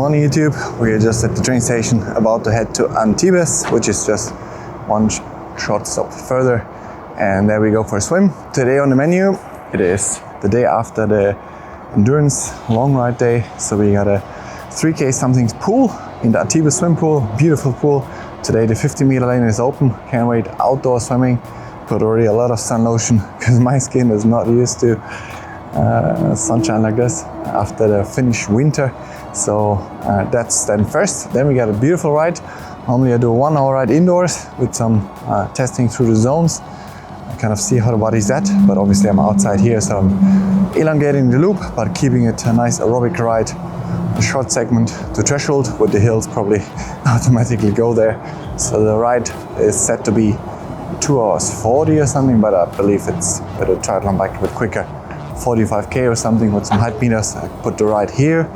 morning, YouTube. We're just at the train station about to head to Antibes, which is just one short stop further. And there we go for a swim. Today on the menu, it is the day after the endurance long ride day. So we got a 3K something pool in the Antibes swim pool, beautiful pool. Today the 50-meter lane is open. Can't wait, outdoor swimming. Put already a lot of sun lotion because my skin is not used to sunshine like this after the Finnish winter. So that's then first. Then we got a beautiful ride. Normally I do a 1 hour ride indoors with some testing through the zones. I kind of see how the body's at, but obviously I'm outside here, so I'm elongating the loop, but keeping it a nice aerobic ride. A short segment to threshold with the hills probably automatically go there. So the ride is set to be 2 hours 40 or something, but I believe it's with a triathlon bike a bit quicker. 45k or something with some height meters. I put the ride here.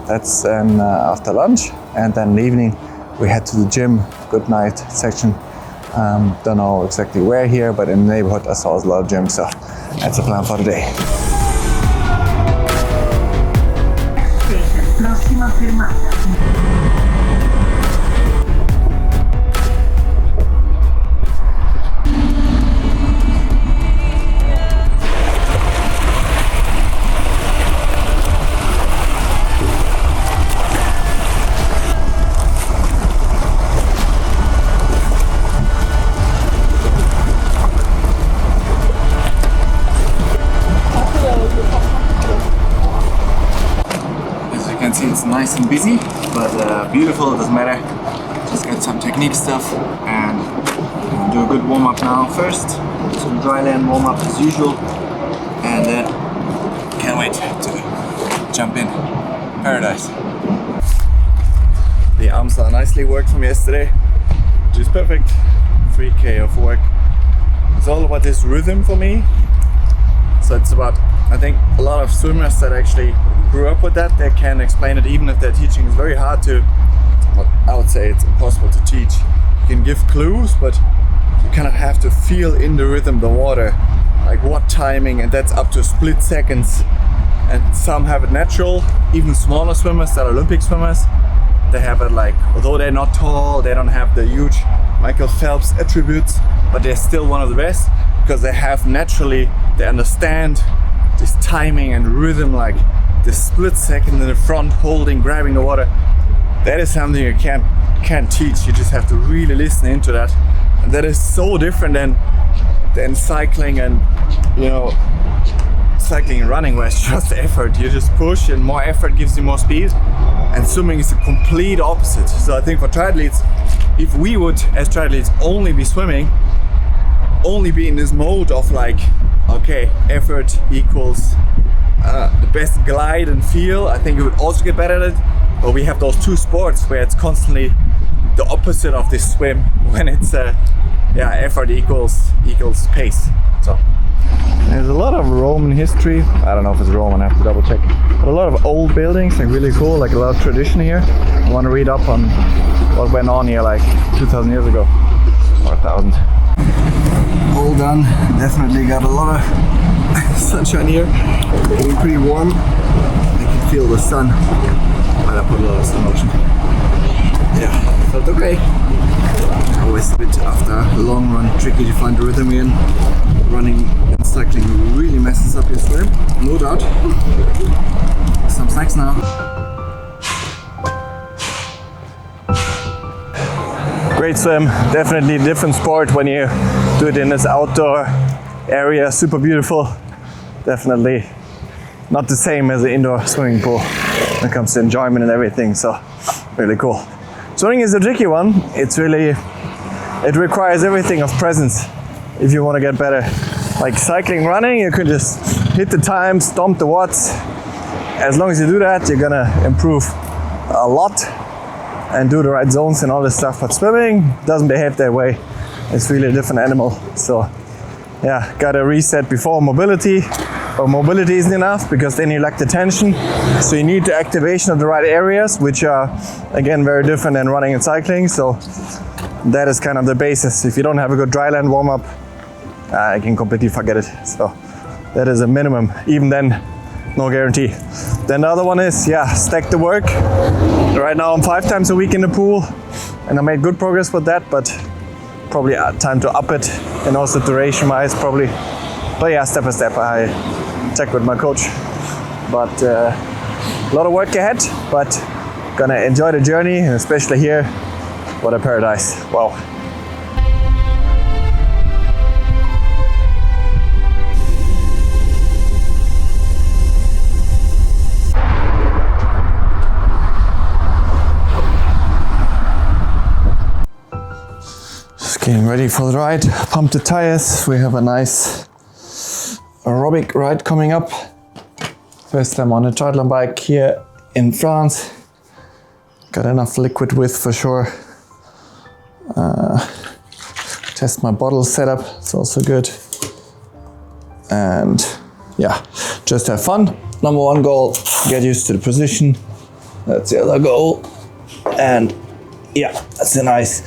That's after lunch, and then in the evening we head to the gym. Good night section. Don't know exactly where here, but in the neighborhood I saw a lot of gyms, so that's the plan for today. Prossima fermata. It's nice and busy, but beautiful, it doesn't matter. Just get some technique stuff and do a good warm up now first. Some dry land warm up as usual, and then can't wait to jump in. Paradise. The arms are nicely worked from yesterday, which is perfect. 3K of work. It's all about this rhythm for me. So it's about, I think a lot of swimmers that actually grew up with that, they can explain it even if they're teaching. It's very hard to, I would say it's impossible to teach. You can give clues, but you kind of have to feel in the rhythm, the water, like what timing, and that's up to split seconds. And some have it natural, even smaller swimmers that are Olympic swimmers, they have it like, although they're not tall, they don't have the huge Michael Phelps attributes, but they're still one of the best because they have naturally, they understand this timing and rhythm, like the split second in the front, holding, grabbing the water. That is something you can't teach. You just have to really listen into that. And that is so different than cycling and, you know, cycling and running where it's just effort. You just push and more effort gives you more speed. And swimming is the complete opposite. So I think for triathletes, if we would as triathletes only be swimming, only be in this mode of like, okay, effort equals the best glide and feel, I think we would also get better at it. But we have those two sports where it's constantly the opposite of this swim, when it's effort equals pace. So there's a lot of Roman history. I don't know if it's Roman, I have to double check. But a lot of old buildings, like really cool, like a lot of tradition here. I want to read up on what went on here like 2,000 years ago, or 1,000. All done. Definitely got a lot of sunshine here. Getting pretty warm. I can feel the sun. But I put a lot of sun lotion. Yeah, felt okay. Always a bit after a long run, tricky to find the rhythm again. Running and cycling really messes up your swim, no doubt. Some snacks now. Great swim, definitely a different sport when you do it in this outdoor area, super beautiful. Definitely not the same as the indoor swimming pool when it comes to enjoyment and everything, so really cool. Swimming is a tricky one. It requires everything of presence if you want to get better. Like cycling, running, you can just hit the time, stomp the watts. As long as you do that, you're gonna improve a lot and do the right zones and all this stuff. But swimming doesn't behave that way. It's really a different animal. So yeah, gotta reset before mobility. But mobility isn't enough because then you lack the tension. So you need the activation of the right areas, which are again very different than running and cycling. So that is kind of the basis. If you don't have a good dry land warm up, I can completely forget it. So that is a minimum. Even then, no guarantee. Then the other one is, stack the work. Right now I'm 5 times a week in the pool, and I made good progress with that, but probably time to up it, and also duration wise probably. But yeah, step by step I check with my coach. But a lot of work ahead, but gonna enjoy the journey, and especially here, what a paradise. Wow. Getting ready for the ride, pump the tires. We have a nice aerobic ride coming up. First time on a triathlon bike here in France. Got enough liquid width for sure. Test my bottle setup, it's also good. And yeah, just have fun. Number one goal, get used to the position. That's the other goal. And yeah, that's a nice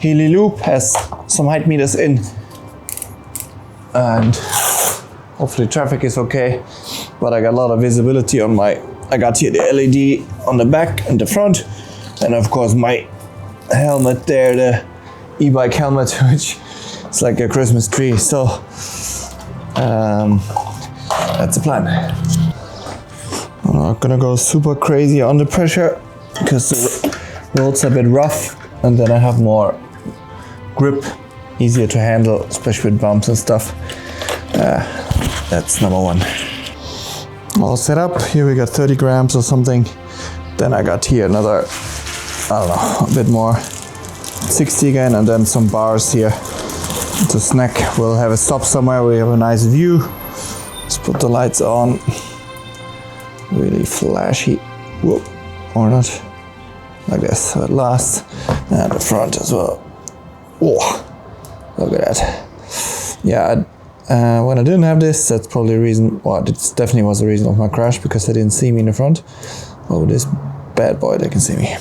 Healy loop, has some height meters in, and hopefully traffic is okay, but I got a lot of visibility on I got here the LED on the back and the front, and of course my helmet there, the e-bike helmet, which is like a Christmas tree, so that's the plan. I'm not gonna go super crazy under pressure because the road's a bit rough, and then I have more grip, easier to handle, especially with bumps and stuff. That's number one. All set up. Here we got 30 grams or something. Then I got here another, I don't know, a bit more, 60 again, and then some bars here to snack. We'll have a stop somewhere. We have a nice view. Let's put the lights on. Really flashy. Whoop, or not. Like this at last. And the front as well. Oh, look at that. Yeah, when I didn't have this, that's probably a reason, well, it definitely was the reason of my crash, because they didn't see me in the front. But with this bad boy, they can see me.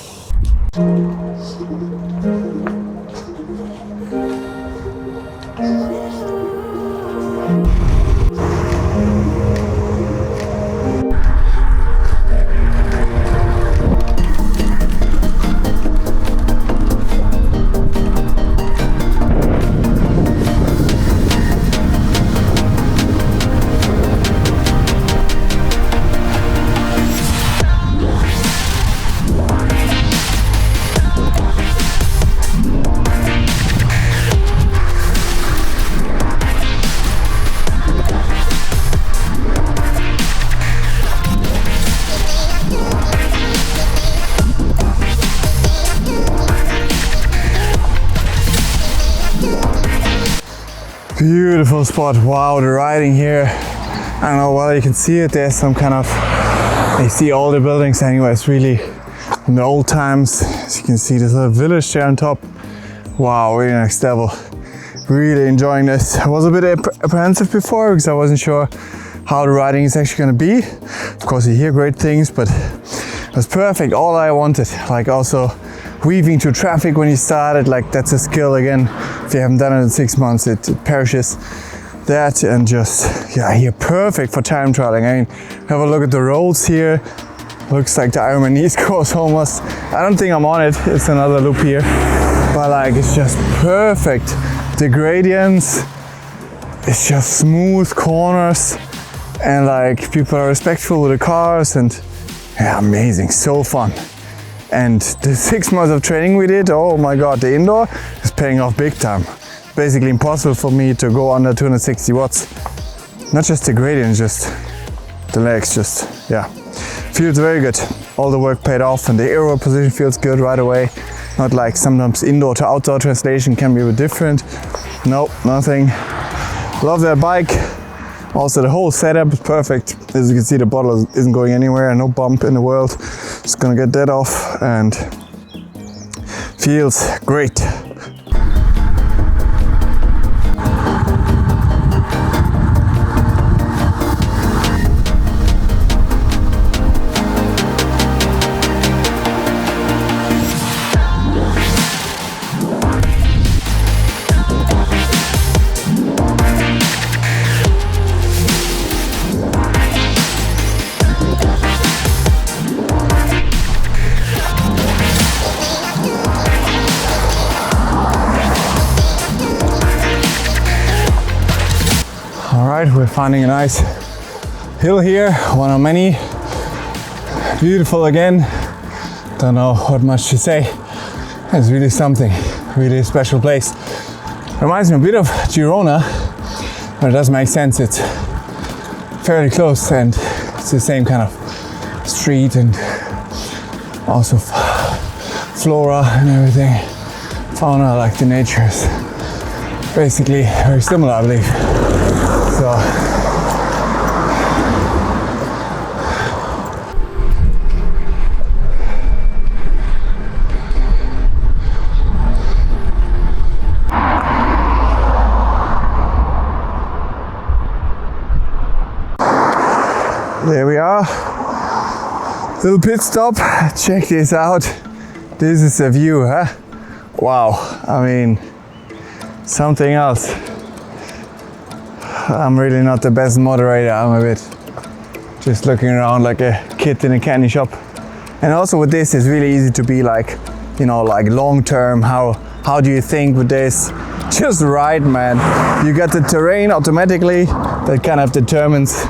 Beautiful spot. Wow, the riding here. I don't know whether you can see it. There's some kind of, you see all the buildings anyway. It's really in the old times. As you can see, there's a village there on top. Wow, really next level. Really enjoying this. I was a bit apprehensive before because I wasn't sure how the riding is actually going to be. Of course, you hear great things, but it was perfect. All I wanted. Like also weaving through traffic when you started, like that's a skill again. If you haven't done it in 6 months, it perishes. That and just, yeah, here perfect for time trialing. I mean, have a look at the roads here. Looks like the IRONMAN East Coast almost. I don't think I'm on it. It's another loop here, but like it's just perfect. The gradients, it's just smooth corners, and like people are respectful with the cars, and yeah, amazing, so fun. And the 6 months of training we did, oh my god, the indoor is paying off big time. Basically impossible for me to go under 260 watts. Not just the gradient, just the legs, just, yeah. Feels very good. All the work paid off, and the aero position feels good right away. Not like sometimes indoor to outdoor translation can be a bit different. Nope, nothing. Love that bike. Also the whole setup is perfect. As you can see, the bottle isn't going anywhere, no bump in the world. Just gonna get that off, and feels great. Alright, we're finding a nice hill here, one of many. Beautiful again. Don't know what much to say. It's really something, really a special place. Reminds me a bit of Girona, but it does make sense. It's fairly close and it's the same kind of street and also flora and everything. Fauna, like the nature is basically very similar, I believe. So there we are, little pit stop. Check this out. This is a view, huh? Wow, I mean, something else. I'm really not the best moderator. I'm a bit just looking around like a kid in a candy shop. And also with this, it's really easy to be like, you know, like long term. How do you think with this? Just ride, man. You got the terrain automatically that kind of determines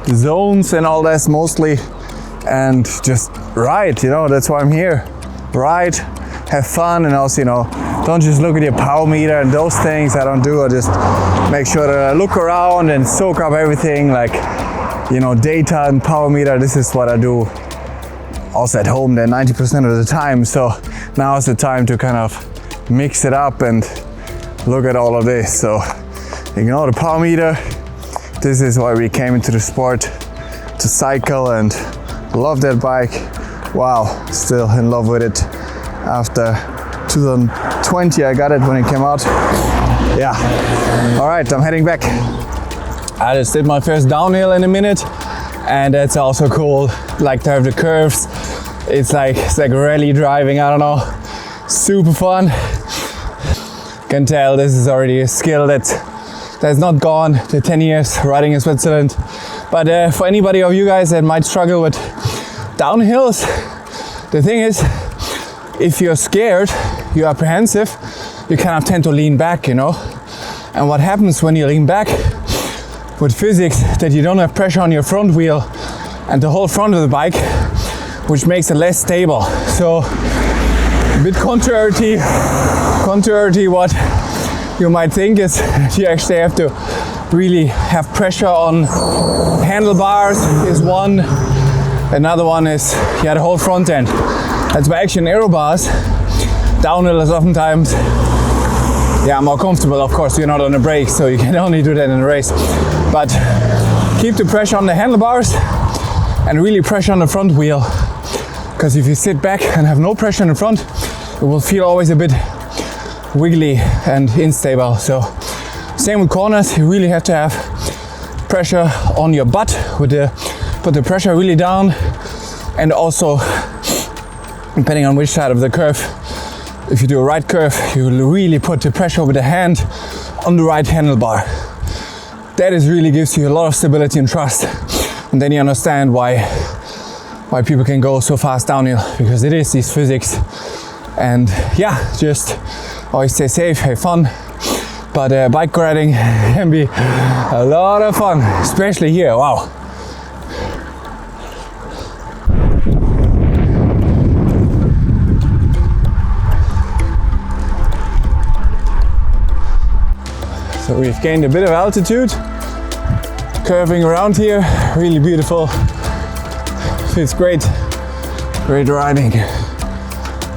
the zones and all that mostly, and just ride, you know, that's why I'm here. Ride, have fun, and also, you know, don't just look at your power meter and those things. I don't do. I just make sure that I look around and soak up everything, like, you know, data and power meter. This is what I do also at home then 90% of the time. So now is the time to kind of mix it up and look at all of this. So ignore the power meter. This is why we came into the sport, to cycle, and love that bike. Wow, still in love with it. After 2020, I got it when it came out. Yeah, all right, I'm heading back. I just did my first downhill in a minute, and that's also cool, like to have the curves. It's like rally driving, I don't know, super fun. Can tell this is already a skill that's not gone, the 10 years riding in Switzerland. But for anybody of you guys that might struggle with downhills, the thing is, if you're scared, you're apprehensive, you kind of tend to lean back, you know. And what happens when you lean back with physics, that you don't have pressure on your front wheel and the whole front of the bike, which makes it less stable. So a bit contrary what you might think is you actually have to really have pressure on handlebars is one. Another one is the whole front end. That's why actually in aero bars, downhill is oftentimes more comfortable. Of course, you're not on a brake, so you can only do that in a race. But keep the pressure on the handlebars and really pressure on the front wheel. Because if you sit back and have no pressure in the front, it will feel always a bit wiggly and unstable. So same with corners, you really have to have pressure on your butt put the pressure really down, and also depending on which side of the curve, if you do a right curve, you will really put the pressure with the hand on the right handlebar. That really gives you a lot of stability and trust, and then you understand why people can go so fast downhill, because it is these physics. And just always stay safe, have fun. But bike riding can be a lot of fun, especially here. Wow. So we've gained a bit of altitude, curving around here, really beautiful. Feels great riding.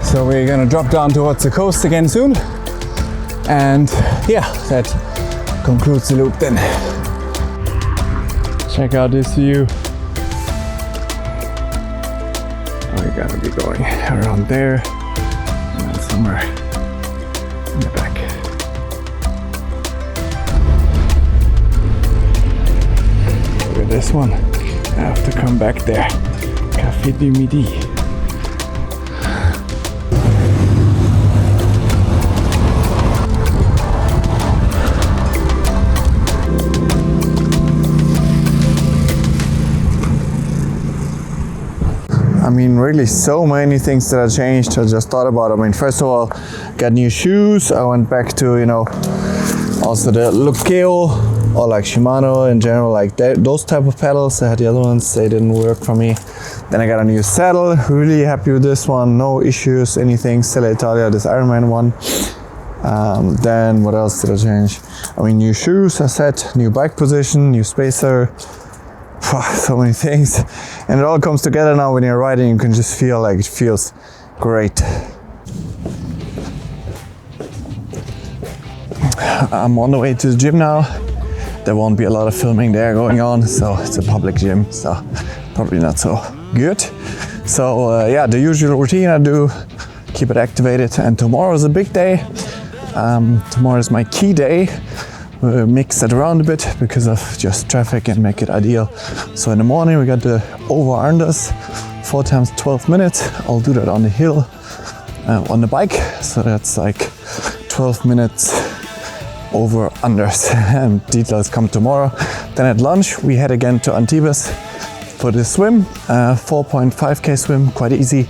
So we're gonna drop down towards the coast again soon. And that concludes the loop then. Check out this view. We're gonna be going around there and then somewhere in the back. Look at this one. I have to come back there. Café du Midi. I mean, really so many things that I changed. I just thought about it. I mean, first of all, got new shoes. I went back to, also the Luccheo or like Shimano in general, like those type of pedals. I had the other ones, they didn't work for me. Then I got a new saddle, really happy with this one, no issues, anything. Stella Italia, this IRONMAN one. Then what else did I change? I mean, new shoes, I said, new bike position, new spacer. So many things, and it all comes together now when you're riding. You can just feel like it feels great. I'm on the way to the gym now. There won't be a lot of filming there going on, so it's a public gym, so probably not so good. So yeah, the usual routine I do, keep it activated, and tomorrow is a big day. Tomorrow is my key day. We'll mix it around a bit because of just traffic and make it ideal. So in the morning we got the over-unders, 4 times 12 minutes. I'll do that on the hill on the bike, so that's like 12 minutes over-unders, and details come tomorrow. Then at lunch we head again to Antibes for the swim, 4.5k swim, quite easy.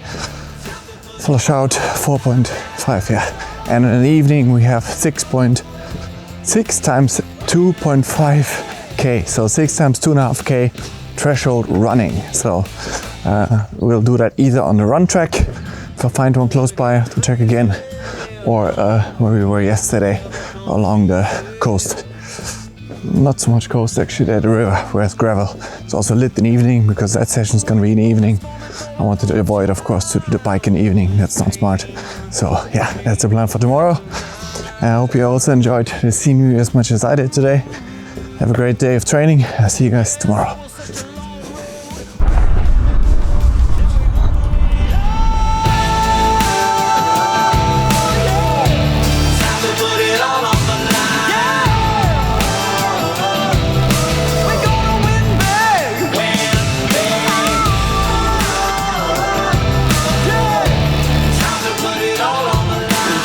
Flush out 4.5, yeah. And in the evening we have 6 times 2.5k, so 6 times 2.5k threshold running. So we'll do that either on the run track, if I find one close by to check again, or where we were yesterday along the coast. Not so much coast actually, at the river where it's gravel. It's also lit in the evening because that session is going to be in the evening. I wanted to avoid, of course, to do the bike in the evening. That's not smart. So yeah, that's the plan for tomorrow. I hope you also enjoyed the scenery as much as I did today. Have a great day of training. I'll see you guys tomorrow. Time to put it all on.